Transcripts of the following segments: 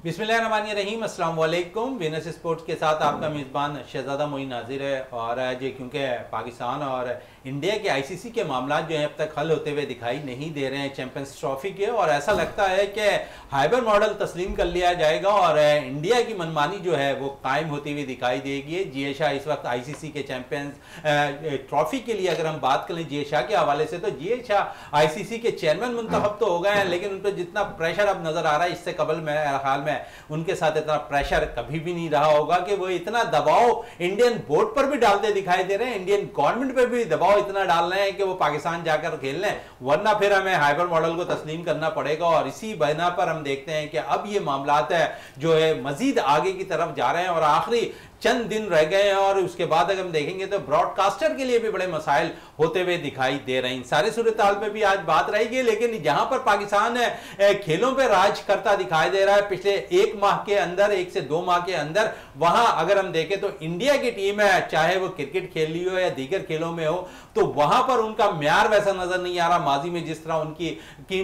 बिस्मिल्लाहिर्रहमानिर्रहीम, अस्सलाम वालेकुम। वीनस स्पोर्ट्स के साथ आपका मेज़बान शहजादा मोइन नाजिर है। और आज क्योंकि पाकिस्तान और इंडिया के आईसीसी के मामला जो हैं अब तक हल होते हुए दिखाई नहीं दे रहे हैं चैंपियंस ट्रॉफी के, और ऐसा लगता है कि हाइबर मॉडल तस्लीम कर लिया जाएगा और इंडिया की मनमानी जो है वो कायम होती हुई दिखाई देगी। जिया शाह इस वक्त आईसीसी के चैंपियंस ट्रॉफी के लिए अगर हम बात करें जिया शाह के हवाले से, तो जिया शाह आईसीसी के चेयरमैन मुंतखब तो हो गए हैं, लेकिन उन पर जितना प्रेशर अब नजर आ रहा है इससे कबल मेरे ख्याल में उनके साथ इतना प्रेशर कभी भी नहीं रहा होगा कि वो इतना दबाव इंडियन बोर्ड पर भी डालते दिखाई दे रहे हैं, इंडियन गवर्नमेंट पर भी दबाव इतना डाल रहे हैं कि वो पाकिस्तान जाकर खेल लें, वरना फिर हमें हाइबर मॉडल को तस्लीम करना पड़ेगा। और इसी बना पर हम देखते हैं कि अब ये मामलात है जो है मजीद आगे की तरफ जा रहे हैं और आखिरी चंद दिन रह गए हैं। और उसके बाद अगर हम देखेंगे तो ब्रॉडकास्टर के लिए भी बड़े मसाइल होते हुए दिखाई दे रहे हैं। सारी सूरत हाल में भी आज बात रहेगी, लेकिन जहां पर पाकिस्तान खेलों पे राज करता दिखाई दे रहा है पिछले एक माह के अंदर, 1 से 2 माह के अंदर, वहां अगर हम देखें तो इंडिया की टीम है, चाहे वो क्रिकेट खेल रही हो या दीगर खेलों में हो, तो वहां पर उनका म्यार वैसा नजर नहीं आ रहा माजी में जिस तरह उनकी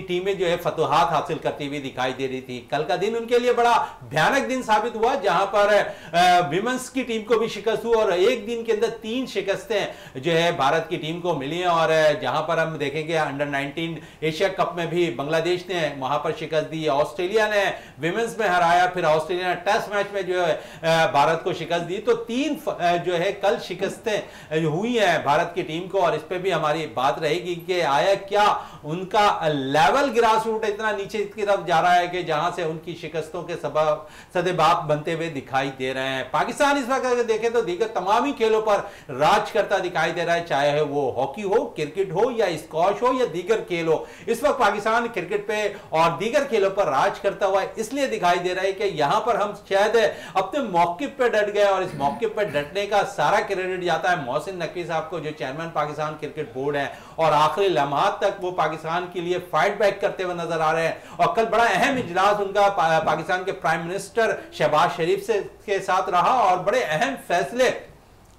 टीमें जो है फतुहात हासिल करती हुई दिखाई दे रही थी। कल का दिन उनके लिए बड़ा भयानक दिन साबित हुआ, जहां पर विमेंस की टीम को भी शिकस्त हुई और एक दिन के अंदर 3 शिकस्तें जो है भारत की टीम को मिली हैं। और जहां पर हम देखेंगे अंडर 19 एशिया कप में भी बांग्लादेश ने वहां पर शिकस्त दी, ऑस्ट्रेलिया ने विमेंस में हराया, फिर ऑस्ट्रेलिया ने टेस्ट मैच में जो है भारत को शिकस्त दी। तो 3 जो है कल शिकस्तें हुई हैं भारत की टीम को, और इस पर भी हमारी बात रहेगी कि आया क्या उनका लेवल ग्रास रूट इतना नीचे की तरफ जा रहा है कि जहां से उनकी शिकस्तों के सबब सदेबाप बनते हुए दिखाई दे रहे हैं। पाकिस्तान इस वक्त अगर देखें तो दीगर तमाम ही खेलों पर राज करता दिखाई दे रहा है, चाहे वो हॉकी हो, क्रिकेट हो या स्क्वॉश हो या दीगर खेल हो। इस वक्त पाकिस्तान क्रिकेट पे और दीगर खेलों पर राज करता हुआ इसलिए दिखाई दे रहा है कि यहां पर हम शायद अपने मौकिफ पे डट गए, और इस मौकिफ पे डटने का सारा क्रेडिट जाता है मोहसिन नकवी साहब को, जो चेयरमैन पाकिस्तान क्रिकेट बोर्ड है, और आखिरी लम्हात तक वो पाकिस्तान के लिए फाइट बैक करते हुए नजर आ रहे हैं। और कल बड़ा अहम इजलास उनका पाकिस्तान के प्राइम मिनिस्टर शहबाज शरीफ के साथ रहा, और बड़े अहम फैसले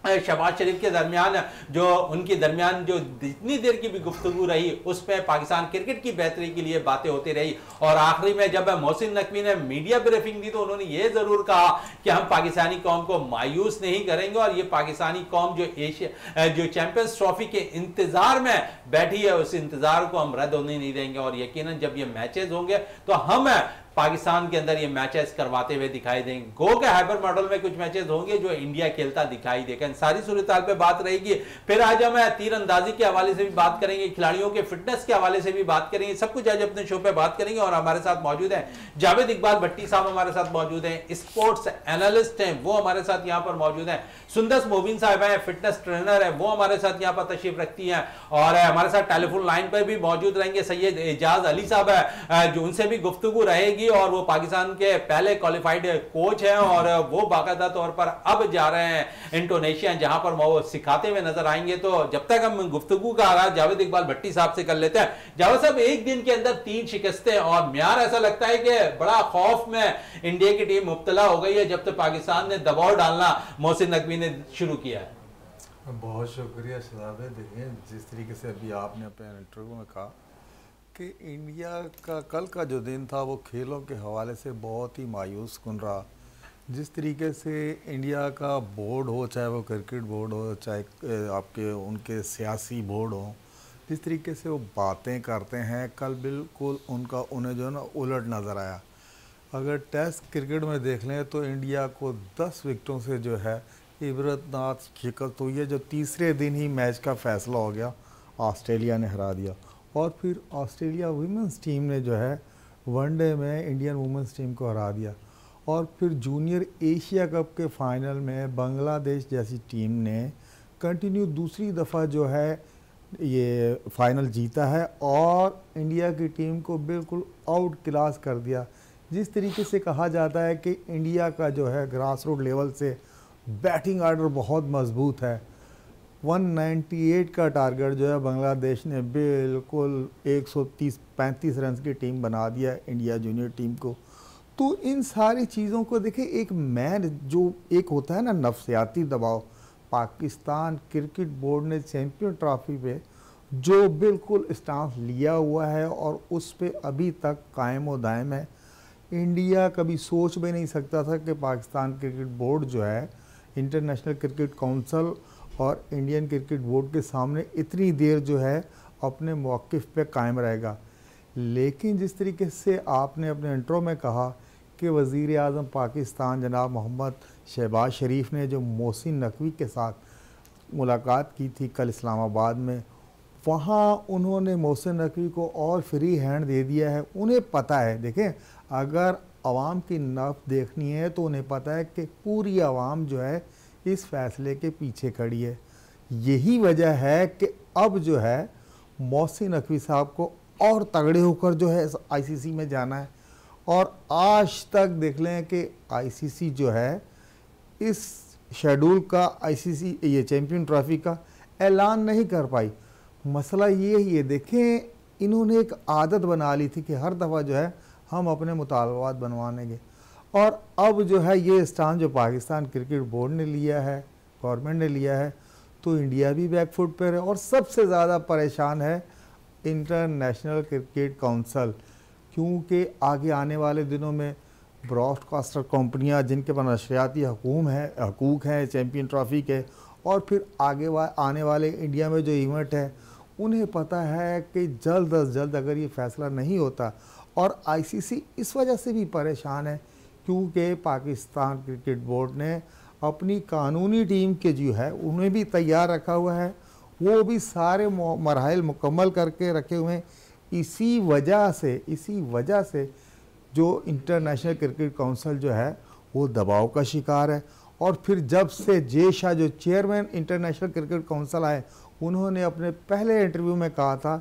शहबाज शरीफ के दरमियान जो जितनी देर की भी गुफ्तगू रही उसमें पाकिस्तान क्रिकेट की बेहतरी के लिए बातें होती रही। और आखिरी में जब मोहसिन नकवी ने मीडिया ब्रीफिंग दी तो उन्होंने ये जरूर कहा कि हम पाकिस्तानी कौम को मायूस नहीं करेंगे, और ये पाकिस्तानी कौम जो चैंपियंस ट्रॉफी के इंतजार में बैठी है उस इंतजार को हम रद्द होने नहीं देंगे। और यकीनन जब ये मैचेस होंगे तो हम पाकिस्तान के अंदर ये मैचेस करवाते हुए दिखाई देंगे। गो के हाइबर मॉडल में कुछ मैचेस होंगे जो इंडिया खेलता दिखाई देगा। सारी सूरत हाल पे बात रहेगी। फिर आज हम तीरंदाजी के हवाले से भी बात करेंगे, खिलाड़ियों के फिटनेस के हवाले से भी बात करेंगे, सब कुछ आज अपने शो पे बात करेंगे। और हमारे साथ मौजूद है जावेद इकबाल भट्टी साहब, हमारे साथ मौजूद है, स्पोर्ट्स एनालिस्ट हैं, वो हमारे साथ यहाँ पर मौजूद है। सुंदस मोबिन साहब है, फिटनेस ट्रेनर है, वो हमारे साथ यहाँ पर तशरीफ रखती हैं। और हमारे साथ टेलीफोन लाइन पर भी मौजूद रहेंगे सैयद एजाज अली साहब है, जो उनसे भी गुफ्तगू रहेगी, और वो पाकिस्तान के पहले क्वालिफाइड कोच हैं, और वो बाकायदा तौर पर अब जा रहे हैं इंडोनेशिया, जहां पर वो सिखाते हुए नजर आएंगे। तो जब तक हम गुफ्तगू का आगाज जावेद इकबाल भट्टी साहब से कर लेते हैं। जावेद साहब, एक दिन के अंदर 3 शिकस्तें, और म्यार ऐसा लगता है कि बड़ा खौफ में इंडिया की टीम मुब्तला हो गई है जब तक पाकिस्तान ने दबाव डालना मोहसिन नकवी ने शुरू किया है। बहुत शुक्रिया शहजाद। देखिए, जिस तरीके से अभी आपने अपने इंटरव्यू में कहा कि इंडिया का कल का जो दिन था वो खेलों के हवाले से बहुत ही मायूस कुन रहा। जिस तरीके से इंडिया का बोर्ड हो, चाहे वो क्रिकेट बोर्ड हो, चाहे आपके उनके सियासी बोर्ड हो, जिस तरीके से वो बातें करते हैं, कल बिल्कुल उन्हें जो है ना उलट नज़र आया। अगर टेस्ट क्रिकेट में देख लें तो इंडिया को 10 विकेटों से जो है इबरतनाक शिकस्त हुई है, जो तीसरे दिन ही मैच का फैसला हो गया, ऑस्ट्रेलिया ने हरा दिया। और फिर ऑस्ट्रेलिया वुमेंस टीम ने जो है वनडे में इंडियन वुमेंस टीम को हरा दिया। और फिर जूनियर एशिया कप के फाइनल में बांग्लादेश जैसी टीम ने कंटिन्यू दूसरी दफ़ा जो है ये फाइनल जीता है, और इंडिया की टीम को बिल्कुल आउट क्लास कर दिया। जिस तरीके से कहा जाता है कि इंडिया का जो है ग्रास रूट लेवल से बैटिंग आर्डर बहुत मजबूत है। 198 का टारगेट जो है बांग्लादेश ने बिल्कुल 135 रन की टीम बना दिया है इंडिया जूनियर टीम को। तो इन सारी चीज़ों को देखें, एक मैन जो एक होता है ना नफ्सियाती दबाव, पाकिस्तान क्रिकेट बोर्ड ने चैंपियन ट्रॉफी पे जो बिल्कुल स्टांस लिया हुआ है और उस पे अभी तक कायम व दायम है इंडिया कभी सोच भी नहीं सकता था कि पाकिस्तान क्रिकेट बोर्ड जो है, इंटरनेशनल क्रिकेट काउंसिल और इंडियन क्रिकेट बोर्ड के सामने इतनी देर जो है अपने मौक़िफ़ पे कायम रहेगा। लेकिन जिस तरीके से आपने अपने इंट्रो में कहा कि वज़ीर आज़म पाकिस्तान जनाब मोहम्मद शहबाज शरीफ ने जो मोहसिन नकवी के साथ मुलाकात की थी कल इस्लामाबाद में, वहाँ उन्होंने मोहसिन नकवी को और फ्री हैंड दे दिया है। उन्हें पता है, देखें, अगर आवाम की नब्ज़ देखनी है तो उन्हें पता है कि पूरी आवाम जो है इस फैसले के पीछे खड़ी है। यही वजह है कि अब जो है मोहसिन नकवी साहब को और तगड़े होकर जो है आईसीसी में जाना है। और आज तक देख लें कि आईसीसी जो है इस शेड्यूल का, आईसीसी ये चैम्पियन ट्रॉफी का ऐलान नहीं कर पाई। मसला ये ही है, देखें, इन्होंने एक आदत बना ली थी कि हर दफ़ा जो है हम अपने मुतालबात बनवाएंगे, और अब जो है ये स्टांस जो पाकिस्तान क्रिकेट बोर्ड ने लिया है, गवर्नमेंट ने लिया है, तो इंडिया भी बैक फुट पर है। और सबसे ज़्यादा परेशान है इंटरनेशनल क्रिकेट काउंसिल, क्योंकि आगे आने वाले दिनों में ब्रॉडकास्टर कंपनियां जिनके पास नशरियाती हकूक़ हैं चैम्पियन ट्रॉफी के, और फिर आगे आने वाले इंडिया में जो इवेंट है, उन्हें पता है कि जल्द अज जल्द अगर ये फ़ैसला नहीं होता, और आईसीसी इस वजह से भी परेशान है क्योंकि पाकिस्तान क्रिकेट बोर्ड ने अपनी कानूनी टीम के जो है उन्हें भी तैयार रखा हुआ है, वो भी सारे मराहिल मुकम्मल करके रखे हुए हैं। इसी वजह से जो इंटरनेशनल क्रिकेट काउंसिल जो है वो दबाव का शिकार है। और फिर जब से जे शाह जो चेयरमैन इंटरनेशनल क्रिकेट काउंसिल आए, उन्होंने अपने पहले इंटरव्यू में कहा था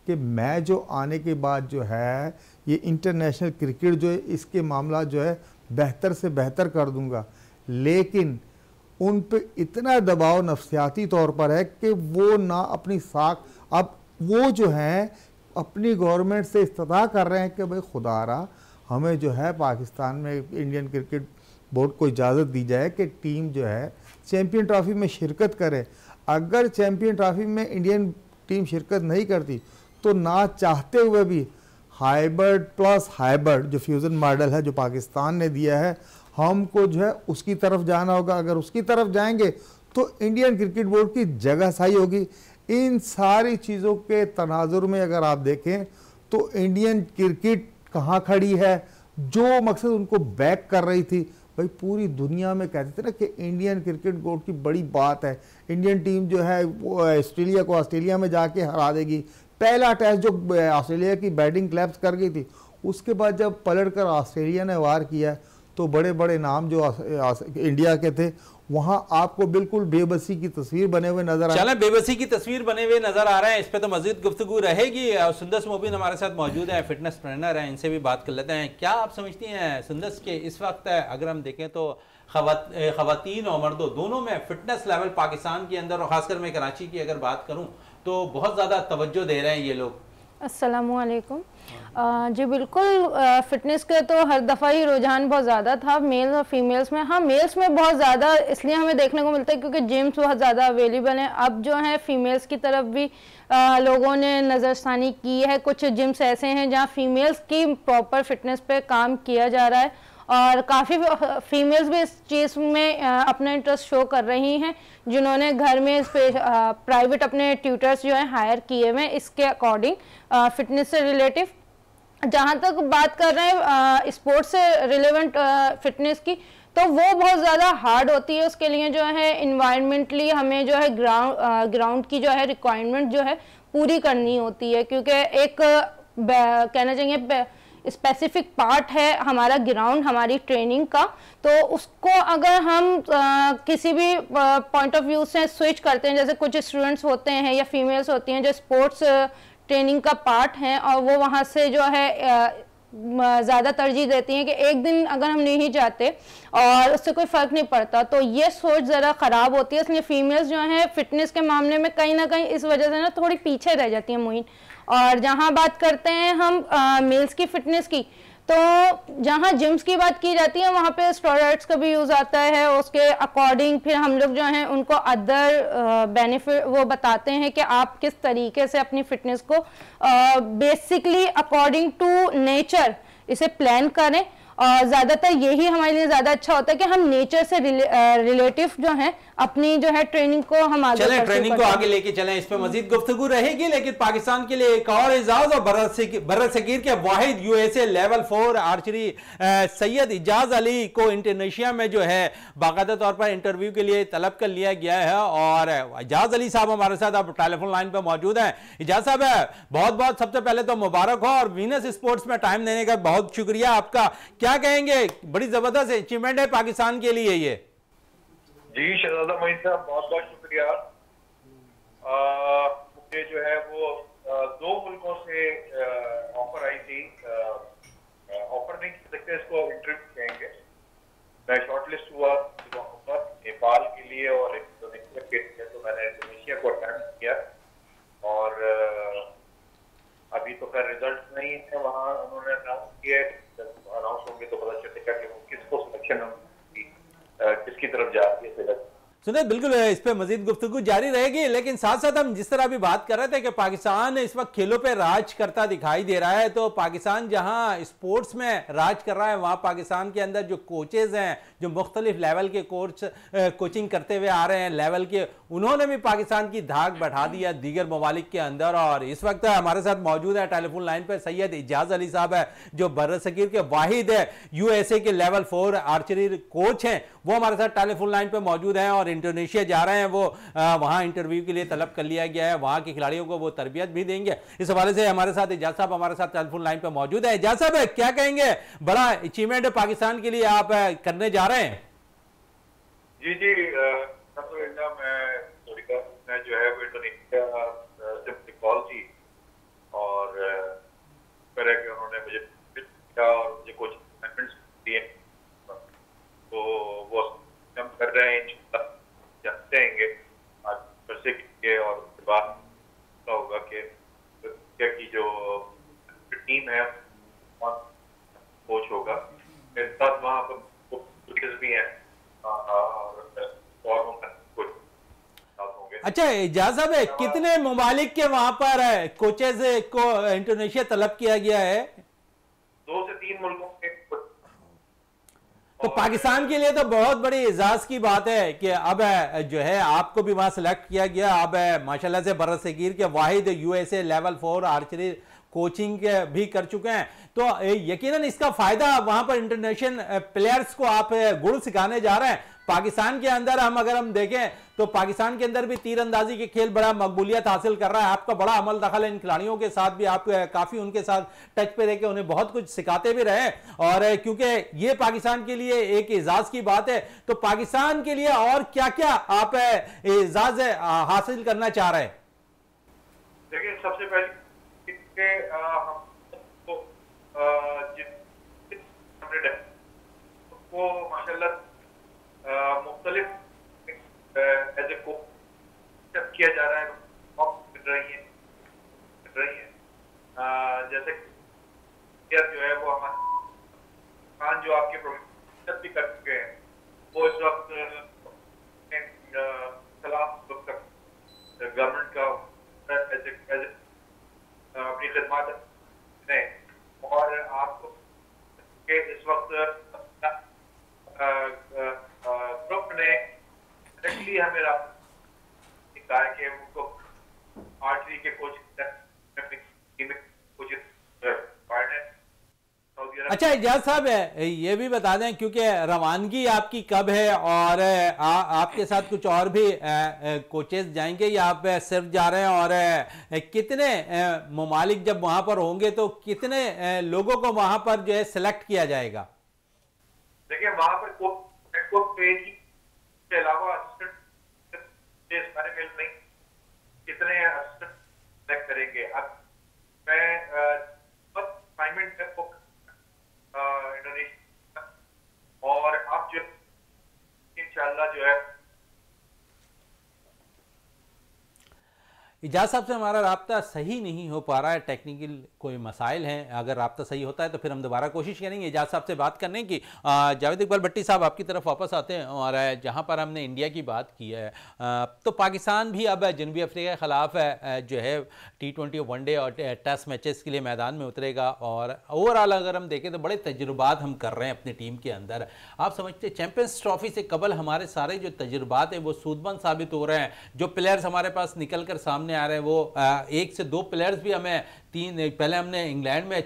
कि मैं जो आने के बाद जो है ये इंटरनेशनल क्रिकेट जो है इसके मामला जो है बेहतर से बेहतर कर दूंगा। लेकिन उन पे इतना दबाव नफ्सियाती तौर पर है कि वो ना अपनी साख, अब वो जो हैं अपनी गवर्नमेंट से इस्तदा कर रहे हैं कि भाई खुदारा हमें जो है पाकिस्तान में इंडियन क्रिकेट बोर्ड को इजाज़त दी जाए कि टीम जो है चैम्पियन ट्रॉफी में शिरकत करे। अगर चैम्पियन ट्रॉफी में इंडियन टीम शिरकत नहीं करती तो ना चाहते हुए भी हाइब्रिड प्लस हाइब्रिड जो फ्यूज़न मॉडल है जो पाकिस्तान ने दिया है, हमको जो है उसकी तरफ जाना होगा। अगर उसकी तरफ जाएंगे तो इंडियन क्रिकेट बोर्ड की जगह सही होगी। इन सारी चीज़ों के तनाजुर में अगर आप देखें तो इंडियन क्रिकेट कहाँ खड़ी है, जो मकसद उनको बैक कर रही थी। भाई पूरी दुनिया में कहते थे ना कि इंडियन क्रिकेट बोर्ड की बड़ी बात है, इंडियन टीम जो है वो ऑस्ट्रेलिया को ऑस्ट्रेलिया में जाके हरा देगी। पहला टेस्ट जो ऑस्ट्रेलिया की बैटिंग क्लैप्स कर गई थी, उसके बाद जब पलट कर ऑस्ट्रेलिया ने वार किया तो बड़े बड़े नाम जो इंडिया के थे वहां आपको बिल्कुल बेबसी की तस्वीर बने हुए नजर आ रहे हैं। बेबसी की तस्वीर बने हुए नजर आ रहे हैं। इस पे तो मजीद गुफ्तगू रहेगी। सुंदस मोबिन हमारे साथ मौजूद है, फिटनेस ट्रेनर है, इनसे भी बात कर लेते हैं। क्या आप समझती हैं सुंदस के इस वक्त अगर हम देखें तो खवातीन और मर्दों दोनों में फिटनेस लेवल पाकिस्तान के अंदर और खासकर मैं कराची की अगर बात करूं तो बहुत ज़्यादा तवज्जो दे रहे हैं ये लोग। अस्सलामुअलैकुम। जी बिल्कुल, फ़िटनेस का तो हर दफ़ा ही रुझान बहुत ज़्यादा था मेल और फीमेल्स में। हाँ, मेल्स में बहुत ज़्यादा इसलिए हमें देखने को मिलता है क्योंकि जिम्स बहुत ज़्यादा अवेलेबल हैं। अब जो है फीमेल्स की तरफ भी लोगों ने नज़रसानी की है। कुछ जिम्स ऐसे हैं जहाँ फीमेल्स की प्रॉपर फिटनेस पे काम किया जा रहा है और काफ़ी फीमेल्स भी इस चीज़ में अपना इंटरेस्ट शो कर रही हैं, जिन्होंने घर में प्राइवेट अपने ट्यूटर्स जो हैं हायर किए हुए हैं इसके अकॉर्डिंग फिटनेस से रिलेटिव। जहाँ तक बात कर रहे हैं स्पोर्ट्स से रिलेवेंट फिटनेस की, तो वो बहुत ज़्यादा हार्ड होती है। उसके लिए जो है इन्वायरमेंटली हमें जो है ग्राउंड की जो है रिक्वायरमेंट जो है पूरी करनी होती है, क्योंकि एक कहना चाहिए स्पेसिफिक पार्ट है हमारा ग्राउंड हमारी ट्रेनिंग का। तो उसको अगर हम किसी भी पॉइंट ऑफ व्यू से स्विच करते हैं, जैसे कुछ स्टूडेंट्स होते हैं या फीमेल्स होती हैं जो स्पोर्ट्स ट्रेनिंग का पार्ट हैं और वो वहाँ से जो है ज़्यादा तरजीह देती हैं कि एक दिन अगर हम नहीं जाते और उससे कोई फ़र्क नहीं पड़ता, तो ये सोच ज़रा ख़राब होती है। इसलिए फीमेल्स जो हैं फिटनेस के मामले में कहीं ना कहीं इस वजह से ना थोड़ी पीछे रह जाती हैं मोइन। और जहाँ बात करते हैं हम मेल्स की फ़िटनेस की, तो जहाँ जिम्स की बात की जाती है वहाँ पे स्टेरॉइड्स का भी यूज़ आता है। उसके अकॉर्डिंग फिर हम लोग जो हैं उनको अदर बेनिफिट वो बताते हैं कि आप किस तरीके से अपनी फ़िटनेस को बेसिकली अकॉर्डिंग टू नेचर इसे प्लान करें और ज़्यादातर यही हमारे लिए ज़्यादा अच्छा होता है कि हम नेचर से रिलेटिव जो है अपनी जो है ट्रेनिंग को हम आगे चलें, ट्रेनिंग को आगे लेके चलें, इस पे मजीद गुफ्तगू रहेगी। लेकिन पाकिस्तान के लिए एक और एजाज और बर्र सगीर के वाहिद USA level 4 archery Syed Ijaz Ali को इंडोनेशिया में जो है बाकायदा तौर पर इंटरव्यू के लिए तलब कर लिया गया है। और इजाज अली साहब हमारे साथ अब टेलीफोन लाइन पर मौजूद हैं। इजाज साहब, बहुत बहुत सबसे पहले तो मुबारक हो और वीनस स्पोर्ट्स में टाइम देने का बहुत शुक्रिया आपका। क्या कहेंगे, बड़ी जबरदस्त अचीवमेंट है पाकिस्तान के लिए ये। जी शहजादा मोइन साहब, बहुत बहुत शुक्रिया। मुझे जो है वो 2 मुल्कों से ऑफर आई थी, ऑफर नहीं कह सकते इसको, इंटरव्यू कहेंगे। मैं शॉर्टलिस्ट हुआ नेपाल के लिए और इंडोनेशिया के लिए, तो मैंने इंडोनेशिया को अटेम्प्ट किया और अभी तो खैर रिजल्ट नहीं है, वहाँ उन्होंने अनाउंस किया, अनाउंस होंगे तो पता चलेगा कि वो किसको सिलेक्शन किसकी तरफ जा रही है सिलेक्शन। सुने, बिल्कुल इस पे मजीद गुफ्तगू जारी रहेगी। लेकिन साथ साथ हम जिस तरह अभी बात कर रहे थे कि पाकिस्तान इस वक्त खेलों पे राज करता दिखाई दे रहा है, तो पाकिस्तान जहां स्पोर्ट्स में राज कर रहा है वहां पाकिस्तान के अंदर जो कोचेज हैं, जो मुख्तलिफ लेवल के कोचिंग करते हुए आ रहे हैं लेवल के, उन्होंने भी पाकिस्तान की धाक बढ़ा दी है दीगर ममालिक के अंदर। और इस वक्त हमारे साथ मौजूद है टेलीफोन लाइन पर सैयद इजाज अली साहब है, जो बर्र सगीर के वाहिद है यूएसए के लेवल 4 आर्चरी कोच हैं। वो हमारे साथ टेलीफोन लाइन पर मौजूद हैं और इंडोनेशिया जा रहे हैं। वो वहां इंटरव्यू के लिए तलब कर लिया गया है, वहां के खिलाड़ियों को वो तरबियत भी देंगे। इस हवाले से हमारे साथ इजाज साहब हमारे साथ टेलीफोन लाइन पर मौजूद है। इजाज साहब, क्या कहेंगे, बड़ा अचीवमेंट पाकिस्तान के लिए आप करने जा रहे हैं? जी जी, मैं जो है वो इंडोनेशिया से कॉल थी और उन्होंने मुझे और मुझे कुछ असाइनमेंट्स दिए, तो वो हम कर रहे हैं, जानते हैं आज फिर से, और उसके बाद होगा कि क्या की जो टीम है कोच होगा, मेरे साथ वहाँ पर कोचेस भी हैं और अच्छा इजाज साहब, कितने ममालिक के वहां पर कोचेज को इंडोनेशिया तलब किया गया है? 2 से 3 मुल्कों के। तो पाकिस्तान के लिए तो बहुत बड़ी एजाज की बात है कि अब जो है आपको भी वहां सेलेक्ट किया गया। अब माशाल्लाह से बर्र सगीर के वाहिद यूएसए लेवल 4 आर्चरी कोचिंग भी कर चुके हैं, तो यकीनन इसका फायदा वहां पर इंटरनेशनल प्लेयर्स को आप गुण सिखाने जा रहे हैं। पाकिस्तान के अंदर अगर हम देखें तो पाकिस्तान के अंदर भी तीरंदाजी के खेल बड़ा मकबूलियत हासिल कर रहा है। आपका बड़ा अमल दखल है इन खिलाड़ियों के साथ भी, आप काफी उनके साथ टच पे रह के उन्हें बहुत कुछ सिखाते भी रहे। और क्योंकि ये पाकिस्तान के लिए एक एजाज की बात है, तो पाकिस्तान के लिए और क्या क्या आप एजाज हासिल करना चाह रहे हैं? देखिए, सबसे पहले हमको माशाल्लाह मुख्तलिफ एज ए कोच किया जा रहा है, मिल रही है जैसे जो है वो हमारे जो आपके प्रोफेसर भी कर चुके हैं, वो इस वक्त खिलाफ गवर्नमेंट का अपनी खिदमत है। और आपको इस वक्त ग्रुप ने डायरेक्टली हमें कहा है कि उनको आर्चरी के कोच अच्छा इजाज साहब, ये भी बता दें क्योंकि रवानगी आपकी कब है और आपके साथ कुछ और भी कोचेस जाएंगे या आप सिर्फ जा रहे हैं, और कितने ममालिक जब वहां पर होंगे तो कितने लोगों को वहां पर जो है सिलेक्ट किया जाएगा? देखिए, वहां पर के अलावा नहीं कितने सिलेक्ट करेंगे। अब मैं असाइनमेंट इंडोनेशिया और अब जो इंशाल्लाह जो है इजाज़ साहब से हमारा राब्ता सही नहीं हो पा रहा है, टेक्निकल कोई मसाइल हैं। अगर राब्ता सही होता है तो फिर हम दोबारा कोशिश करेंगे इजाज़ साहब से बात करने की। जावेद इकबाल भट्टी साहब आपकी तरफ वापस आते हैं, और जहां पर हमने इंडिया की बात की है तो पाकिस्तान भी अब जनूबी अफ्रीका के ख़िलाफ़ जो है T20 वनडे और टेस्ट मैचेस के लिए मैदान में उतरेगा। और ओवरऑल अगर हम देखें तो बड़े तजुर्बात हम कर रहे हैं अपनी टीम के अंदर। आप समझते चैंपियंस ट्रॉफी से कबल हमारे सारे जो तजुर्बात हैं वो सूदमंद साबित हो रहे हैं। जो प्लेयर्स हमारे पास निकल कर सामने आ रहे हैं वो 1 से 2 प्लेयर्स भी हमें पहले हमने इंग्लैंड में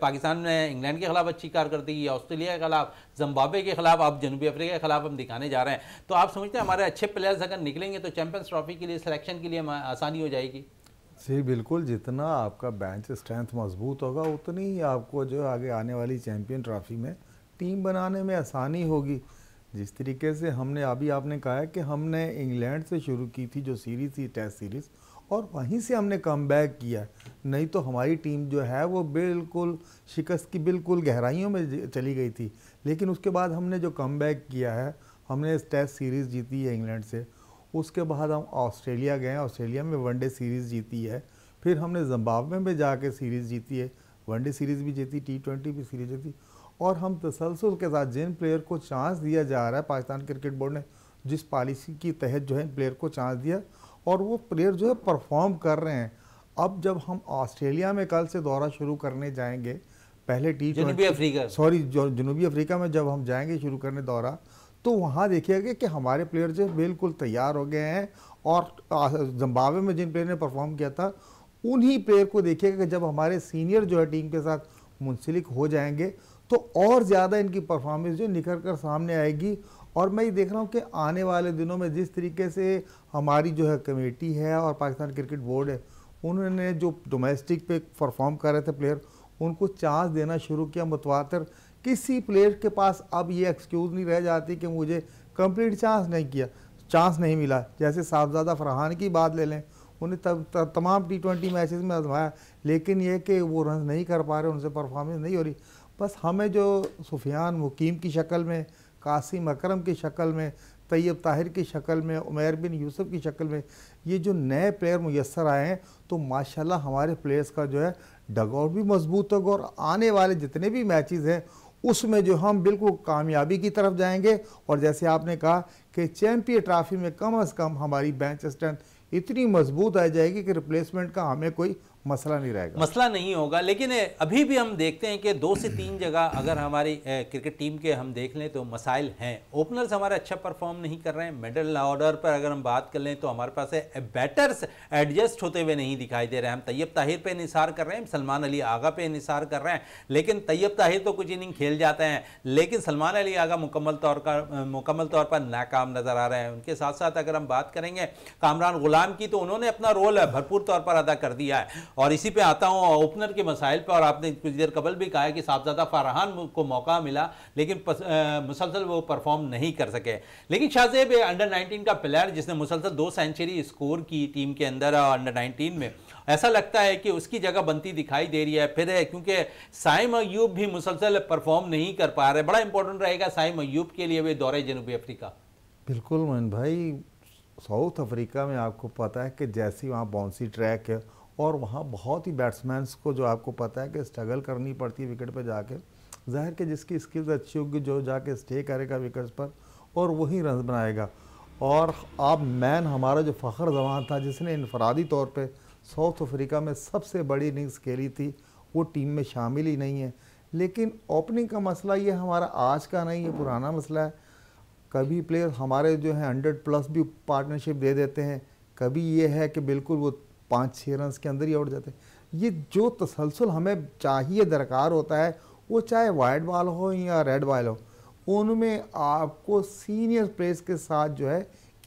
पाकिस्तान ने इंग्लैंड के खिलाफ अच्छी कारकर्दगी की, ऑस्ट्रेलिया के खिलाफ, जिम्बाब्वे के खिलाफ, अब जनूबी अफ्रीका के खिलाफ हम दिखाने जा रहे हैं। तो आप समझते हैं हमारे अच्छे प्लेयर्स अगर निकलेंगे तो चैंपियंस ट्रॉफी के लिए सिलेक्शन के लिए आसानी हो जाएगी? जी बिल्कुल, जितना आपका बेंच स्ट्रेंथ मजबूत होगा उतनी ही आपको जो आगे आने वाली चैंपियन ट्रॉफी में टीम बनाने में आसानी होगी। जिस तरीके से हमने अभी आपने कहा है कि हमने इंग्लैंड से शुरू की थी जो सीरीज़ थी, टेस्ट सीरीज़, और वहीं से हमने कमबैक किया। नहीं तो हमारी टीम जो है वो बिल्कुल शिकस्त की बिल्कुल गहराइयों में चली गई थी। लेकिन उसके बाद हमने जो कमबैक किया है, हमने टेस्ट सीरीज़ जीती है इंग्लैंड से, उसके बाद हम ऑस्ट्रेलिया गए, ऑस्ट्रेलिया में वनडे सीरीज़ जीती है, फिर हमने जिम्बाब्वे में जाके सीरीज़ जीती है, वनडे सीरीज़ भी जीती, T20 भी सीरीज़ जीती। और हम तसलसल के साथ जिन प्लेयर को चांस दिया जा रहा है, पाकिस्तान क्रिकेट बोर्ड ने जिस पॉलिसी की तहत जो है प्लेयर को चांस दिया और वो प्लेयर जो है परफॉर्म कर रहे हैं। अब जब हम ऑस्ट्रेलिया में कल से दौरा शुरू करने जाएंगे, पहले जनूबी अफ्रीका में जब हम जाएंगे शुरू करने दौरा, तो वहाँ देखिएगा कि हमारे प्लेयर जो बिल्कुल तैयार हो गए हैं। और जिम्बाब्वे में जिन प्लेयर ने परफॉर्म किया था उन्हीं प्लेयर को देखिएगा कि जब हमारे सीनियर जो है टीम के साथ मुंसलिक हो जाएंगे तो और ज़्यादा इनकी परफॉर्मेंस जो निखर कर सामने आएगी। और मैं ये देख रहा हूँ कि आने वाले दिनों में जिस तरीके से हमारी जो है कमेटी है और पाकिस्तान क्रिकेट बोर्ड है, उन्होंने जो डोमेस्टिक पे परफॉर्म कर रहे थे प्लेयर, उनको चांस देना शुरू किया मुतवातर। किसी प्लेयर के पास अब ये एक्सक्यूज़ नहीं रह जाती कि मुझे कंप्लीट चांस नहीं मिला। जैसे साहबजादा फरहान की बात ले लें, उन्हें तमाम T20 मैचेस में आजमाया, लेकिन ये कि वो रन नहीं कर पा रहे, उनसे परफॉर्मेंस नहीं हो रही। बस हमें जो सुफियान मुकीम की शक्ल में, कासिम अकरम की शक्ल में, तैयब ताहिर की शक्ल में, उमैर बिन यूसुफ की शक्ल में ये जो नए प्लेयर मुयस्सर आए हैं, तो माशाल्लाह हमारे प्लेयर्स का जो है डगआउट भी मजबूत होगा और आने वाले जितने भी मैचेस हैं उसमें जो हम बिल्कुल कामयाबी की तरफ जाएंगे। और जैसे आपने कहा कि चैंपियन ट्रॉफी में कम से कम हमारी बेंच स्ट्रेंथ इतनी मजबूत आ जाएगी कि रिप्लेसमेंट का हमें कोई मसला नहीं रहेगा, मसला नहीं होगा। लेकिन अभी भी हम देखते हैं कि 2 से 3 जगह अगर हमारी क्रिकेट टीम के हम देख लें तो मसाइल हैं। ओपनर्स हमारे अच्छा परफॉर्म नहीं कर रहे हैं। मिडल ऑर्डर पर अगर हम बात कर लें तो हमारे पास बैटर्स एडजस्ट होते हुए नहीं दिखाई दे रहे हैं। हम तैयब ताहिर पे निसार कर रहे हैं, सलमान अली आगा पे निसार कर रहे हैं, लेकिन तैयब ताहिर तो कुछ इनिंग खेल जाते हैं, लेकिन सलमान अली आगा मुकम्मल तौर पर नाकाम नज़र आ रहे हैं। उनके साथ साथ अगर हम बात करेंगे कामरान गुलाम की, तो उन्होंने अपना रोल भरपूर तौर पर अदा कर दिया है। और इसी पे आता हूँ ओपनर के मसाइल पर। और आपने कुछ देर कबल भी कहा है कि साहबजादा फरहान को मौका मिला लेकिन मुसलसल वो परफॉर्म नहीं कर सके। लेकिन शाहजेब अंडर 19 का प्लेयर जिसने मुसलसल 2 सेंचुरी स्कोर की टीम के अंदर अंडर 19 में, ऐसा लगता है कि उसकी जगह बनती दिखाई दे रही है। फिर है क्योंकि साइम अयूब भी मुसलसल परफॉर्म नहीं कर पा रहे। बड़ा इंपॉर्टेंट रहेगा साइम अयूब के लिए वे दौरे जनूबी अफ्रीका। बिल्कुल मोइन भाई, साउथ अफ्रीका में आपको पता है कि जैसी वहाँ बाउंसी ट्रैक है और वहाँ बहुत ही बैट्समैन्स को जो आपको पता है कि स्ट्रगल करनी पड़ती है विकेट पे जाके। ज़ाहिर कि जिसकी स्किल्स अच्छी होगी जो जाके स्टे करेगा विकेट्स पर और वही रन बनाएगा। और आप मैन हमारा जो फ़ख्र जवान था जिसने इनफरादी तौर पे साउथ अफ्रीका में सबसे बड़ी इनिंग्स खेली थी, वो टीम में शामिल ही नहीं है। लेकिन ओपनिंग का मसला ये हमारा आज का नहीं है, पुराना मसला है। कभी प्लेयर हमारे जो है 100+ भी पार्टनरशिप दे देते हैं, कभी ये है कि बिल्कुल वो 5-6 रन के अंदर ही आउट जाते हैं। ये जो तसलसल हमें चाहिए, दरकार होता है, वो चाहे वाइड बॉल हो या रेड बॉल हो, उनमें आपको सीनियर प्लेयर्स के साथ जो है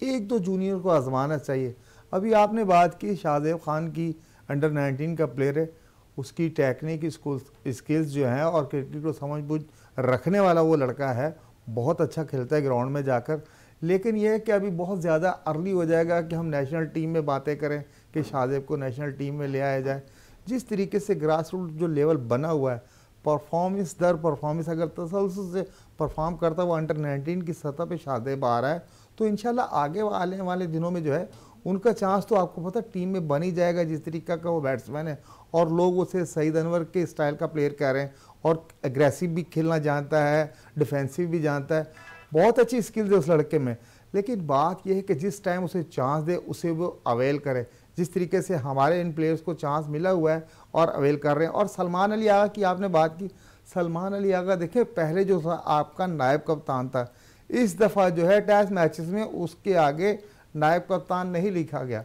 1-2 जूनियर को आजमाना चाहिए। अभी आपने बात की शाहजेब खान की, अंडर 19 का प्लेयर है, उसकी टेक्निक स्किल्स जो हैं और क्रिकेट को समझ बूझ रखने वाला वो लड़का है, बहुत अच्छा खेलता है ग्राउंड में जाकर। लेकिन यह है कि अभी बहुत ज़्यादा अर्ली हो जाएगा कि हम नेशनल टीम में बातें करें कि शाहजेब को नेशनल टीम में ले आया जाए। जिस तरीके से ग्रास रूट जो लेवल बना हुआ है, परफॉर्मेंस दर परफॉर्मेंस अगर तसलसल से परफॉर्म करता हुआ अंडर 19 की सतह पे शाहजेब आ रहा है, तो इंशाल्लाह आगे आने वाले दिनों में जो है उनका चांस तो आपको पता टीम में बन ही जाएगा जिस तरीका का वो बैट्समैन है, और लोग उसे सईद अनवर के स्टाइल का प्लेयर कह रहे हैं, और एग्रेसिव भी खेलना जानता है, डिफेंसिव भी जानता है, बहुत अच्छी स्किल्स है उस लड़के में। लेकिन बात यह है कि जिस टाइम उसे चांस दे उसे वो अवेल करे, जिस तरीके से हमारे इन प्लेयर्स को चांस मिला हुआ है और अवेल कर रहे हैं। और सलमान अली आगा की आपने बात की, सलमान अली आगा देखिए पहले जो था आपका नायब कप्तान था, इस दफ़ा जो है टेस्ट मैचेस में उसके आगे नायब कप्तान नहीं लिखा गया।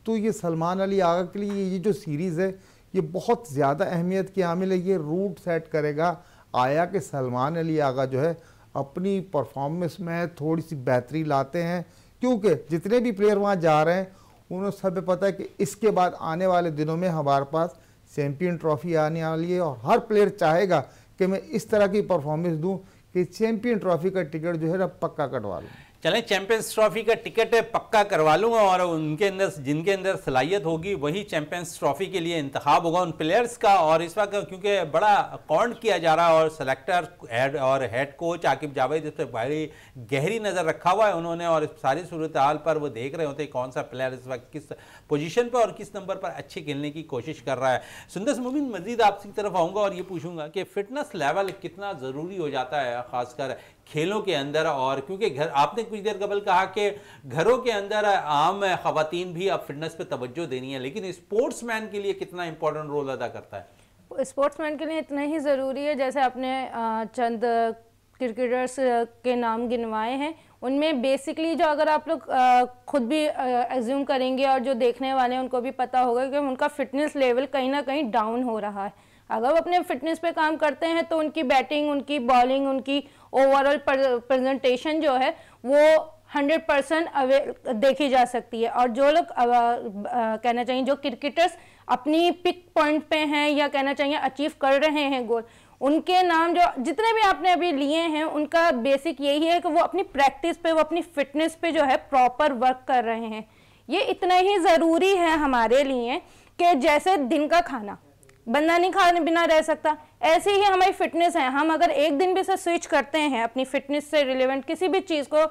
तो ये सलमान अली आगा के लिए ये जो सीरीज़ है ये बहुत ज़्यादा अहमियत की हामिल है। ये रूट सेट करेगा आया कि सलमान अली आगा जो है अपनी परफॉर्मेंस में थोड़ी सी बेहतरी लाते हैं, क्योंकि जितने भी प्लेयर वहाँ जा रहे हैं उन्हें सब पता है कि इसके बाद आने वाले दिनों में हमारे पास चैम्पियन ट्रॉफी आने वाली है, और हर प्लेयर चाहेगा कि मैं इस तरह की परफॉर्मेंस दूं कि चैम्पियन ट्रॉफी का टिकट जो है ना पक्का कटवा लूँ। चलें, चैंपियंस ट्रॉफी का टिकट पक्का करवा लूँगा, और उनके अंदर जिनके अंदर सलाहियत होगी वही चैंपियंस ट्रॉफी के लिए इंतखाब होगा उन प्लेयर्स का। और इस वक्त क्योंकि बड़ा काउंट किया जा रहा है और selector head coach Aqib Javed इस पर बड़ी गहरी नज़र रखा हुआ है उन्होंने, और इस सारी सूरत हाल पर वो देख रहे होते हैं कौन सा प्लेयर इस वक्त किस पोजीशन पर और किस नंबर पर अच्छे खेलने की कोशिश कर रहा है। सुंदस मुबीन, मजीद आपकी तरफ आऊँगा और ये पूछूंगा कि फिटनेस लेवल कितना ज़रूरी हो जाता है ख़ासकर खेलों के अंदर, और क्योंकि घर आपने कुछ देर कबल कहा कि घरों के अंदर आम ख़वातीन भी अब फिटनेस पे तवज्जो देनी है, लेकिन स्पोर्ट्समैन के लिए कितना इंपॉर्टेंट रोल अदा करता है? स्पोर्ट्समैन के लिए इतना ही ज़रूरी है, जैसे आपने चंद क्रिकेटर्स के नाम गिनवाए हैं, उनमें बेसिकली जो अगर आप लोग खुद भी एज्यूम करेंगे और जो देखने वाले हैं उनको भी पता होगा कि उनका फिटनेस लेवल कहीं ना कहीं डाउन हो रहा है। अगर वो अपने फिटनेस पे काम करते हैं तो उनकी बैटिंग, उनकी बॉलिंग, उनकी ओवरऑल प्रेजेंटेशन जो है वो 100% देखी जा सकती है। और जो लोग कहना चाहिए जो क्रिकेटर्स अपनी पिक पॉइंट पे हैं या कहना चाहिए अचीव कर रहे हैं गोल, उनके नाम जो जितने भी आपने अभी लिए हैं उनका बेसिक यही है कि वो अपनी प्रैक्टिस पे, वो अपनी फिटनेस पे जो है प्रॉपर वर्क कर रहे हैं। ये इतना ही ज़रूरी है हमारे लिए कि जैसे दिन का खाना बंदा नहीं खाने बिना रह सकता, ऐसे ही हमारी फिटनेस है। हम अगर एक दिन भी से स्विच करते हैं अपनी फिटनेस से रिलेवेंट किसी भी चीज़ को,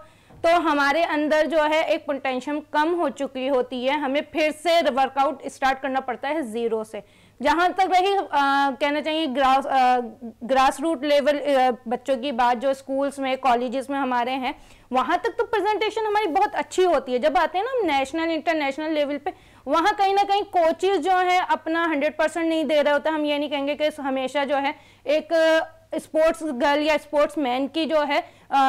तो हमारे अंदर जो है एक पोटेंशियम कम हो चुकी होती है, हमें फिर से वर्कआउट स्टार्ट करना पड़ता है ज़ीरो से। जहाँ तक रही कहना चाहिए ग्रास रूट लेवल बच्चों की बात, जो स्कूल्स में कॉलेजेस में हमारे हैं, वहाँ तक तो प्रेजेंटेशन हमारी बहुत अच्छी होती है। जब आते हैं ना हम नेशनल इंटरनेशनल लेवल पे, वहाँ कहीं ना कहीं कोचेस जो है अपना 100% नहीं दे रहे होते। हम ये नहीं कहेंगे कि हमेशा जो है एक स्पोर्ट्स गर्ल या स्पोर्ट्स मैन की जो है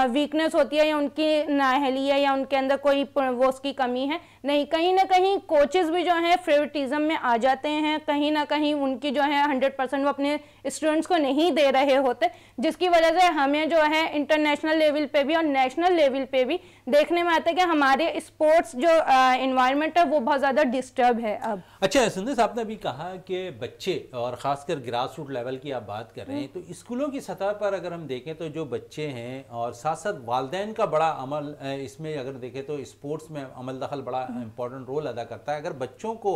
वीकनेस होती है या उनकी नाअहली है या उनके अंदर कोई वो उसकी कमी है, नहीं, कहीं ना कहीं कोचेस भी जो है फेवरेटिज्म में आ जाते हैं, कहीं ना कहीं उनकी जो है 100% वो अपने स्टूडेंट्स को नहीं दे रहे होते, जिसकी वजह से हमें जो है इंटरनेशनल लेवल पे भी और नेशनल लेवल पे भी देखने में आता है कि हमारे स्पोर्ट्स जो एनवायरनमेंट है वो बहुत ज़्यादा डिस्टर्ब है अब। अच्छा सुंदस, आपने अभी कहा कि बच्चे और ख़ासकर ग्रास रूट लेवल की आप बात कर रहे हैं, तो स्कूलों की सतह पर अगर हम देखें तो जो बच्चे हैं और साथ साथ वालिदैन का बड़ा अमल इसमें अगर देखें तो स्पोर्ट्स में अमल दखल बड़ा इंपॉर्टेंट रोल अदा करता है। अगर बच्चों को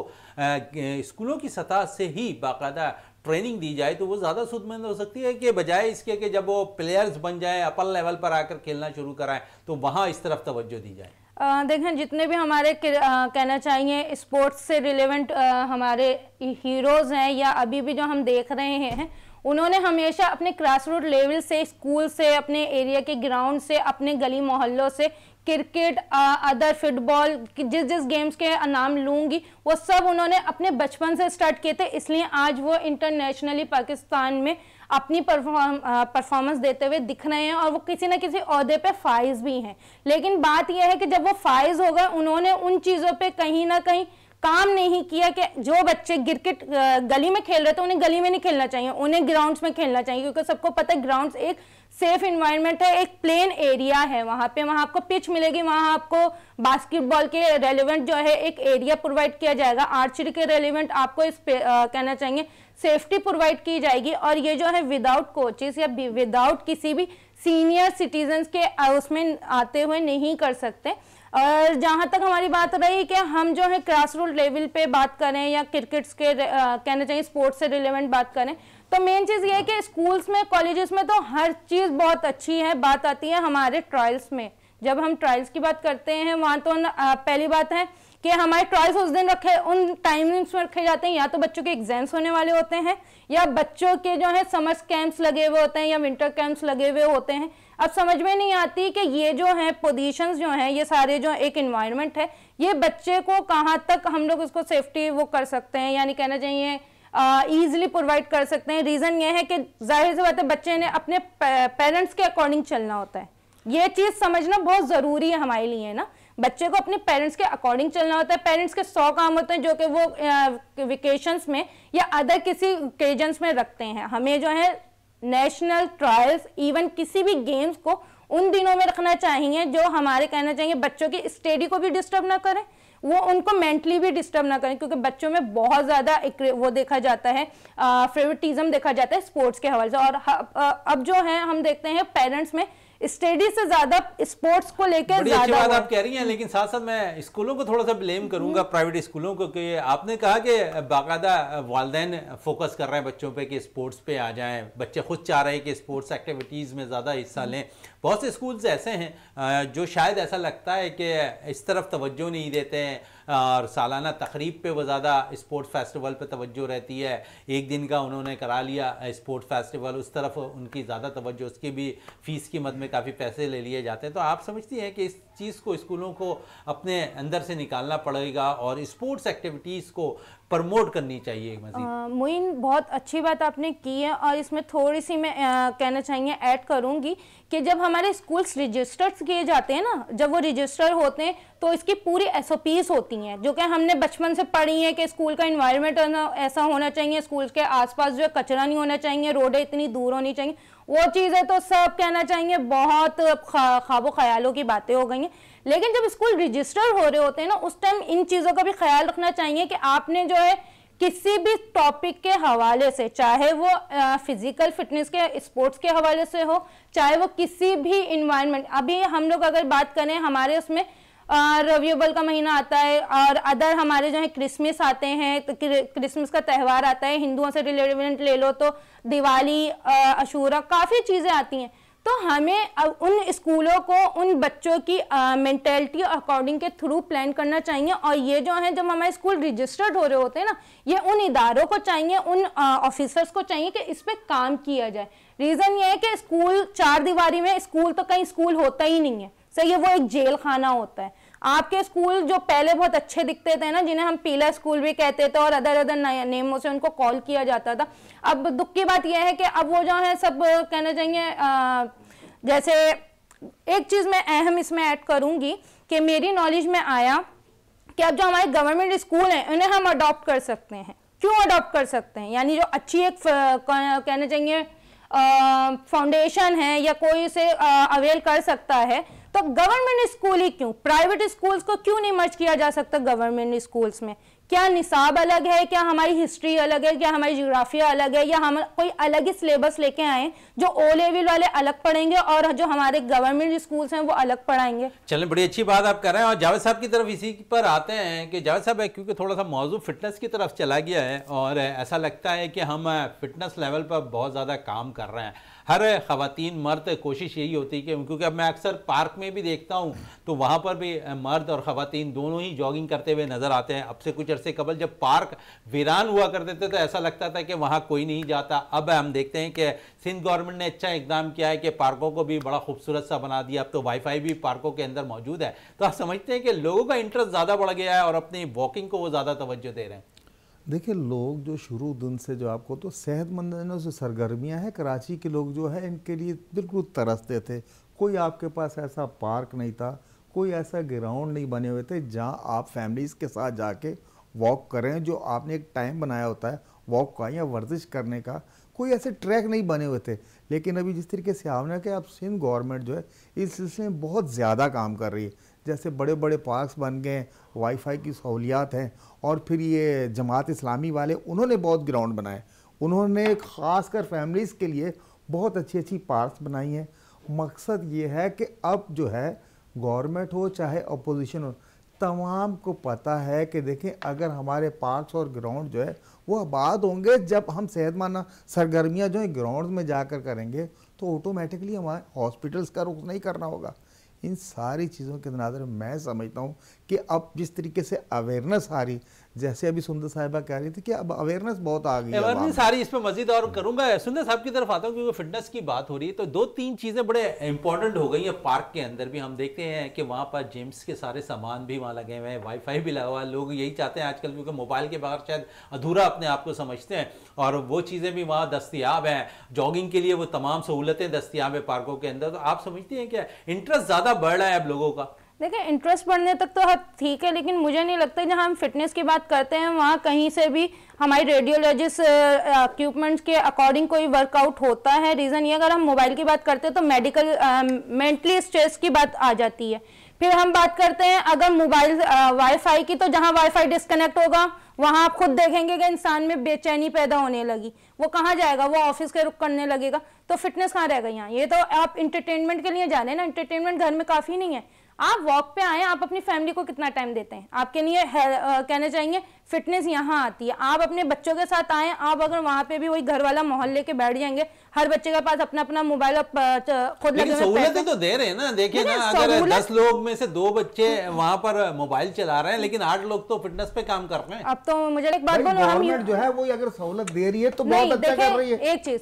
स्कूलों की सतह से ही बाकायदा ट्रेनिंग दी जाए तो वो ज़्यादा सूदमंद हो सकती है कि बजाय इसके कि जब वो प्लेयर्स बन जाए अपर लेवल पर आकर खेलना शुरू कराएं तो वहाँ इस तरफ तवज्जो दी जाए। देखें जितने भी हमारे कहना चाहिए स्पोर्ट्स से रिलेवेंट हमारे हीरोज़ हैं या अभी भी जो हम देख रहे हैं, उन्होंने हमेशा अपने ग्रास रूट लेवल से, स्कूल से, अपने एरिया के ग्राउंड से, अपने गली मोहल्लों से क्रिकेट, अदर फुटबॉल, जिस गेम्स के नाम लूँगी वो सब उन्होंने अपने बचपन से स्टार्ट किए थे, इसलिए आज वो इंटरनेशनली पाकिस्तान में अपनी परफॉर्मेंस देते हुए दिख रहे हैं और वो किसी न किसी ओहदे पे फाइज भी हैं। लेकिन बात यह है कि जब वो फाइज हो गए, उन्होंने उन चीज़ों पे कहीं ना कहीं काम नहीं किया कि जो बच्चे क्रिकेट गली में खेल रहे थे उन्हें गली में नहीं खेलना चाहिए, उन्हें ग्राउंड्स में खेलना चाहिए, क्योंकि सबको पता है ग्राउंड्स एक सेफ इन्वायरमेंट है, एक प्लेन एरिया है, वहाँ आपको पिच मिलेगी, वहाँ आपको बास्केटबॉल के रेलेवेंट जो है एक एरिया प्रोवाइड किया जाएगा, आर्चरी के रेलेवेंट आपको इस कहना चाहिए सेफ्टी प्रोवाइड की जाएगी। और ये जो है विदाउट कोचेस या विदाउट किसी भी सीनियर सिटीजन्स के उसमें आते हुए नहीं कर सकते। और जहाँ तक हमारी बात रही कि हम जो है ग्रास रूट लेवल पे बात करें या क्रिकेट्स के कहना चाहिए स्पोर्ट्स से रिलेवेंट बात करें, तो मेन चीज़ ये है कि स्कूल्स में, कॉलेजेस में तो हर चीज़ बहुत अच्छी है। बात आती है हमारे ट्रायल्स में जब हम ट्रायल्स की बात करते हैं वहाँ तो पहली बात है कि हमारे ट्रायल्स उस दिन रखे उन टाइमिंग्स में रखे जाते हैं, या तो बच्चों के एग्जाम्स होने वाले होते हैं या बच्चों के जो है समर कैंप्स लगे हुए होते हैं या विंटर कैंप्स लगे हुए होते हैं। अब समझ में नहीं आती कि ये जो है पोजीशंस जो हैं, ये सारे जो एक इन्वायरमेंट है, ये बच्चे को कहाँ तक हम लोग उसको सेफ्टी वो कर सकते हैं, यानी कहना चाहिए ईजिली प्रोवाइड कर सकते हैं। रीज़न ये है कि जाहिर सी बात है बच्चे ने अपने पेरेंट्स के अकॉर्डिंग चलना होता है। ये चीज़ समझना बहुत ज़रूरी है हमारे लिए ना, बच्चे को अपने पेरेंट्स के अकॉर्डिंग चलना होता है। पेरेंट्स के 100 काम होते हैं जो कि वो वेकेशंस में या अदर किसी ओकेजन्स में रखते हैं। हमें जो है नेशनल ट्रायल्स इवन किसी भी गेम्स को उन दिनों में रखना चाहिए जो हमारे कहना चाहिए बच्चों की स्टडी को भी डिस्टर्ब ना करें, वो उनको मेंटली भी डिस्टर्ब ना करें, क्योंकि बच्चों में बहुत ज़्यादा वो देखा जाता है, फेवरेटिज्म देखा जाता है स्पोर्ट्स के हवाले से। और अब जो है हम देखते हैं पेरेंट्स में स्टडी से ज्यादा स्पोर्ट्स को लेकर बड़ी अच्छी बात आप कह रही हैं, लेकिन साथ साथ मैं स्कूलों को थोड़ा सा ब्लेम करूंगा, प्राइवेट स्कूलों को, कि आपने कहा कि बाकायदा वालिदैन फोकस कर रहे हैं बच्चों पे कि स्पोर्ट्स पे आ जाएं, बच्चे खुद चाह रहे हैं कि स्पोर्ट्स एक्टिविटीज़ में ज़्यादा हिस्सा लें। बहुत से स्कूल्स ऐसे हैं जो शायद ऐसा लगता है कि इस तरफ तवज्जो नहीं देते हैं और सालाना तकरीब पे वो ज़्यादा स्पोर्ट्स फेस्टिवल पे तवज्जो रहती है। एक दिन का उन्होंने करा लिया स्पोर्ट्स फेस्टिवल, उस तरफ उनकी ज़्यादा तवज्जो, उसकी भी फ़ीस की मद में काफ़ी पैसे ले लिए जाते हैं। तो आप समझती हैं कि इस चीज़ को स्कूलों को अपने अंदर से निकालना पड़ेगा और स्पोर्ट्स एक्टिविटीज़ को प्रमोट करनी चाहिए मज़ीद? मोइन बहुत अच्छी बात आपने की है, और इसमें थोड़ी सी मैं कहना चाहिए ऐड करूंगी कि जब हमारे स्कूल्स रजिस्टर्ड किए जाते हैं ना, जब वो रजिस्टर होते हैं तो इसकी पूरी SOPs होती हैं जो कि हमने बचपन से पढ़ी है कि स्कूल का इन्वायरमेंट ऐसा होना चाहिए, स्कूल के आसपास जो है कचरा नहीं होना चाहिए, रोडें इतनी दूर होनी चाहिए, वो चीज़ें तो सब कहना चाहिए बहुत ख्वाबो ख्यालों की बातें हो गई हैं। लेकिन जब स्कूल रजिस्टर हो रहे होते हैं ना, उस टाइम इन चीज़ों का भी ख्याल रखना चाहिए कि आपने जो है किसी भी टॉपिक के हवाले से, चाहे वो फिजिकल फिटनेस के स्पोर्ट्स के हवाले से हो, चाहे वो किसी भी इन्वायरमेंट, अभी हम लोग अगर बात करें हमारे उसमें रवियबल का महीना आता है और अदर हमारे जो है क्रिसमस आते हैं, तो क्रिसमस का त्यौहार आता है, हिंदुओं से रिलेवेंट ले लो तो दिवाली, अशूरा, काफ़ी चीज़ें आती हैं। तो हमें अब उन स्कूलों को उन बच्चों की मेंटेलिटी अकॉर्डिंग के थ्रू प्लान करना चाहिए। और ये जो है जब हमारे स्कूल रजिस्टर्ड हो रहे होते हैं ना, ये उन इदारों को चाहिए, उन ऑफिसर्स को चाहिए कि इस पे काम किया जाए। रीज़न ये है कि स्कूल चार दीवारी में, स्कूल तो कहीं स्कूल होता ही नहीं है, सही है, वो एक जेल खाना होता है। आपके स्कूल जो पहले बहुत अच्छे दिखते थे ना, जिन्हें हम पीला स्कूल भी कहते थे और अदर नेमों से उनको कॉल किया जाता था, अब दुख की बात यह है कि अब वो जो है सब कहना चाहिए, जैसे एक चीज़ मैं अहम इसमें ऐड करूंगी कि मेरी नॉलेज में आया कि अब जो हमारे गवर्नमेंट स्कूल हैं उन्हें हम अडॉप्ट कर सकते हैं। क्यों अडॉप्ट कर सकते हैं? यानी जो अच्छी एक कहना चाहिए फाउंडेशन है या कोई इसे अवेल कर सकता है, तो गवर्नमेंट स्कूल ही क्यों, प्राइवेट स्कूल्स को क्यों नहीं मर्ज किया जा सकता गवर्नमेंट स्कूल्स में? क्या निसाब अलग है, क्या हमारी हिस्ट्री अलग है, क्या हमारी ज्योग्राफिया अलग है, या हम कोई अलग ही सिलेबस लेके आए जो ओ लेवल वाले अलग पढ़ेंगे और जो हमारे गवर्नमेंट स्कूल्स हैं वो अलग पढ़ाएंगे? चलें, बड़ी अच्छी बात आप कर रहे हैं। और जावेद साहब की तरफ इसी पर आते हैं कि जावेद साहब क्योंकि थोड़ा सा मौजू फिटनेस की तरफ चला गया है और ऐसा लगता है कि हम फिटनेस लेवल पर बहुत ज़्यादा काम कर रहे हैं। हर ख़वातीन मर्द कोशिश यही होती है कि, क्योंकि अब मैं अक्सर पार्क में भी देखता हूँ तो वहाँ पर भी मर्द और ख़वातीन दोनों ही जॉगिंग करते हुए नज़र आते हैं। अब से कुछ अरसे कबल जब पार्क वीरान हुआ करते थे तो ऐसा लगता था कि वहाँ कोई नहीं जाता। अब हम देखते हैं कि सिंध गवर्नमेंट ने अच्छा इकदाम किया है कि पार्कों को भी बड़ा खूबसूरत सा बना दिया। अब तो वाईफाई भी पार्कों के अंदर मौजूद है। तो आप समझते हैं कि लोगों का इंटरेस्ट ज़्यादा बढ़ गया है और अपनी वॉकिंग को वो ज़्यादा तवज्जो दे रहे हैं। देखिए, लोग जो शुरू दिन से जो आपको तो सेहतमंद जो सरगर्मियाँ हैं, कराची के लोग जो है इनके लिए बिल्कुल तरसते थे। कोई आपके पास ऐसा पार्क नहीं था, कोई ऐसा ग्राउंड नहीं बने हुए थे जहाँ आप फैमिलीज़ के साथ जाके वॉक करें, जो आपने एक टाइम बनाया होता है वॉक का या वर्जिश करने का। कोई ऐसे ट्रैक नहीं बने हुए थे। लेकिन अभी जिस तरीके से आपने कि अब सिंध गवर्नमेंट जो है इस सिलसिले में बहुत ज़्यादा काम कर रही है। जैसे बड़े बड़े पार्क्स बन गए, वाईफाई की सहूलियात हैं, और फिर ये जमात इस्लामी वाले उन्होंने बहुत ग्राउंड बनाए, उन्होंने ख़ासकर फैमिलीज़ के लिए बहुत अच्छी अच्छी पार्क्स बनाई हैं। मकसद ये है कि अब जो है गवर्नमेंट हो चाहे अपोजिशन हो, तमाम को पता है कि देखें अगर हमारे पार्क्स और ग्राउंड जो है वो आबाद होंगे, जब हम सेहतमंद सरगर्मियाँ जो है ग्राउंड में जाकर करेंगे तो ऑटोमेटिकली हमारे हॉस्पिटल्स का रुख नहीं करना होगा। इन सारी चीज़ों के नज़र मैं समझता हूँ कि अब जिस तरीके से अवेयरनेस आ रही, जैसे अभी सुंदर साहिबा कह रही थी कि अब अवेयरनेस बहुत आ गई है। अवेयरनेस सारी इस पर मजीद और करूंगा। सुंदर साहब की तरफ आता हूँ क्योंकि फिटनेस की बात हो रही है तो 2-3 चीज़ें बड़े इंपॉर्टेंट हो गई हैं। पार्क के अंदर भी हम देखते हैं कि वहाँ पर जिम्स के सारे सामान भी वहाँ लगे हुए हैं, वाईफाई भी लगा हुआ है। लोग यही चाहते हैं आजकल, क्योंकि मोबाइल के बगैर शायद अधूरा अपने आप को समझते हैं, और वो चीज़ें भी वहाँ दस्तियाब हैं। जॉगिंग के लिए वो तमाम सहूलतें दस्तियाब है पार्कों के अंदर। तो आप समझते हैं क्या इंटरेस्ट ज़्यादा बढ़ रहा है अब लोगों का? देखिए, इंटरेस्ट बढ़ने तक तो ठीक है, लेकिन मुझे नहीं लगता जहाँ हम फिटनेस की बात करते हैं वहाँ कहीं से भी हमारी रेडियोलॉजिस्ट इक्विपमेंट्स के अकॉर्डिंग कोई वर्कआउट होता है। रीज़न ये, अगर हम मोबाइल की बात करते हैं तो मेडिकल मेंटली स्ट्रेस की बात आ जाती है। फिर हम बात करते हैं अगर मोबाइल वाईफाई की, तो जहाँ वाईफाई डिस्कनेक्ट होगा वहाँ आप खुद देखेंगे कि इंसान में बेचैनी पैदा होने लगी। वो कहाँ जाएगा? वो ऑफिस के रुख करने लगेगा। तो फिटनेस कहाँ रहेगा यहाँ? ये तो आप इंटरटेनमेंट के लिए जा रहे हैं ना, इंटरटेनमेंट घर में काफ़ी नहीं है। आप वॉक पे आए, आप अपनी फैमिली को कितना टाइम देते हैं? आपके लिए कहना चाहेंगे फिटनेस यहाँ आती है। आप अपने बच्चों के साथ आए, आप अगर वहाँ पे भी वही घर वाला माहौल लेके बैठ जाएंगे, हर बच्चे के पास अपना अपना मोबाइल खुद लगे हुए सहूलतें तो दे रहे हैं ना। देखिए ना, अगर 10 लोग में से 2 बच्चे वहाँ पर मोबाइल चला रहे हैं, लेकिन 8 लोग तो फिटनेस पे काम कर रहे हैं। अब तो मुझे एक बात बोलो, गवर्नमेंट जो है वो अगर सहूलत दे रही है तो बहुत अच्छा कर रही है। एक चीज,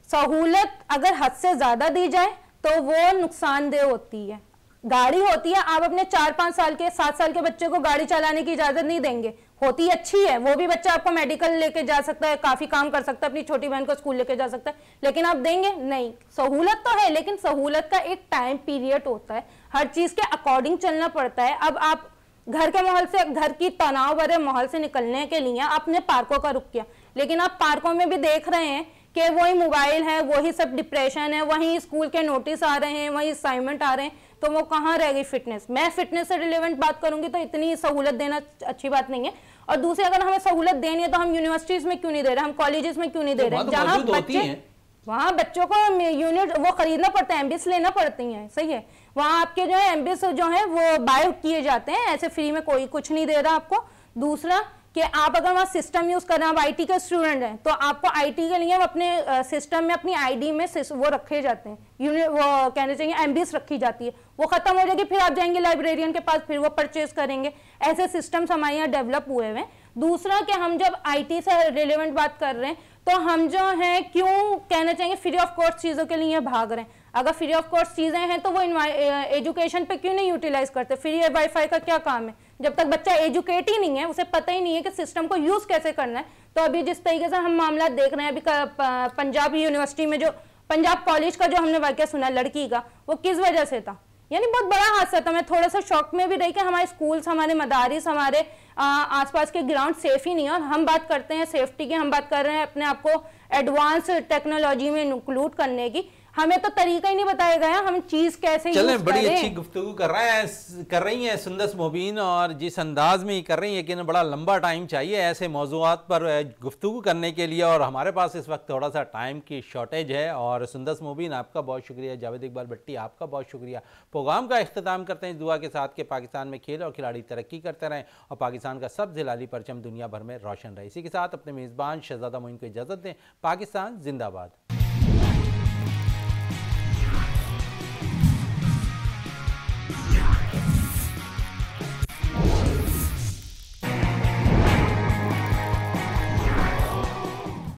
सहूलत अगर हद से ज्यादा दी जाए तो वो नुकसानदेह होती है। गाड़ी होती है, आप अपने 4-5 साल के 7 साल के बच्चे को गाड़ी चलाने की इजाजत नहीं देंगे। होती अच्छी है, वो भी बच्चा आपको मेडिकल लेके जा सकता है, काफी काम कर सकता है, अपनी छोटी बहन को स्कूल लेके जा सकता है, लेकिन आप देंगे नहीं। सहूलत तो है, लेकिन सहूलत का एक टाइम पीरियड होता है, हर चीज के अकॉर्डिंग चलना पड़ता है। अब आप घर के माहौल से, घर की तनाव भरे माहौल से निकलने के लिए आपने पार्कों का रुख किया, लेकिन आप पार्कों में भी देख रहे हैं कि वही मोबाइल है, वही सब डिप्रेशन है, वही स्कूल के नोटिस आ रहे हैं, वही असाइनमेंट आ रहे हैं, तो वो कहाँ रह गई फिटनेस? मैं फिटनेस से रिलेवेंट बात करूंगी तो इतनी सहूलत देना अच्छी बात नहीं है। और दूसरी, अगर हमें सहूलत देनी है तो हम यूनिवर्सिटीज में क्यों नहीं दे रहे, हम कॉलेजेस में क्यों नहीं दे रहे? जहाँ बच्चे, वहाँ बच्चों को यूनिट वो खरीदना पड़ता है, एमबीएस लेना पड़ती हैं, सही है। वहाँ आपके जो है एमबीएस जो है वो बाय किए जाते हैं, ऐसे फ्री में कोई कुछ नहीं दे रहा आपको। दूसरा कि आप अगर वहाँ सिस्टम यूज कर रहे हैं, आप आईटी के स्टूडेंट हैं, तो आपको आईटी के लिए अपने सिस्टम में अपनी आईडी में वो रखे जाते हैं, यूनिट वो कहने चाहिए एमबीएस रखी जाती है। वो खत्म हो जाएगी, फिर आप जाएंगे लाइब्रेरियन के पास, फिर वो परचेज करेंगे। ऐसे सिस्टम्स हमारे यहाँ डेवलप हुए हुए हैं। दूसरा कि हम जब आईटी से रिलेवेंट बात कर रहे हैं तो हम जो है क्यों कहना चाहिए फ्री ऑफ कॉस्ट चीज़ों के लिए भाग रहे हैं। अगर फ्री ऑफ कॉस्ट चीज़ें हैं तो वो एजुकेशन पे क्यों नहीं यूटिलाइज करते? फ्री वाईफाई का क्या काम है? जब तक बच्चा एजुकेट ही नहीं है, उसे पता ही नहीं है कि सिस्टम को यूज़ कैसे करना है। तो अभी जिस तरीके से हम मामला देख रहे हैं, अभी पंजाब यूनिवर्सिटी में जो पंजाब कॉलेज का जो हमने वाकया सुना लड़की का, वो किस वजह से था? यानी बहुत बड़ा हादसा था। मैं थोड़ा सा शॉक में भी रही कि हमारे स्कूल्स, हमारे मदारिस, हमारे आसपास के ग्राउंड सेफ ही नहीं है। और हम बात करते हैं सेफ्टी की, हम बात कर रहे हैं अपने आप को एडवांस टेक्नोलॉजी में इंक्लूड करने की, हमें तो तरीका ही नहीं बताया गया हम चीज कैसे यूज करें। बड़ी अच्छी गुफ्तगू कर रही हैं सुंदस मुबीन, और जिस अंदाज में ही कर रही हैं कि बड़ा लंबा टाइम चाहिए ऐसे मौज़ूआत पर गुफ्तगू करने के लिए, और हमारे पास इस वक्त थोड़ा सा टाइम की शॉर्टेज है। और सुंदस मुबीन आपका बहुत शुक्रिया, जावेद इकबाल भट्टी आपका बहुत शुक्रिया। प्रोग्राम का इख्तिताम करते हैं इस दुआ के साथ कि पाकिस्तान में खेल और खिलाड़ी तरक्की करते रहें और पाकिस्तान का सब जिलाली परचम दुनिया भर में रोशन रहे। इसी के साथ अपने मेज़बान शहजादा मोइन को इजाज़त दें। पाकिस्तान जिंदाबाद।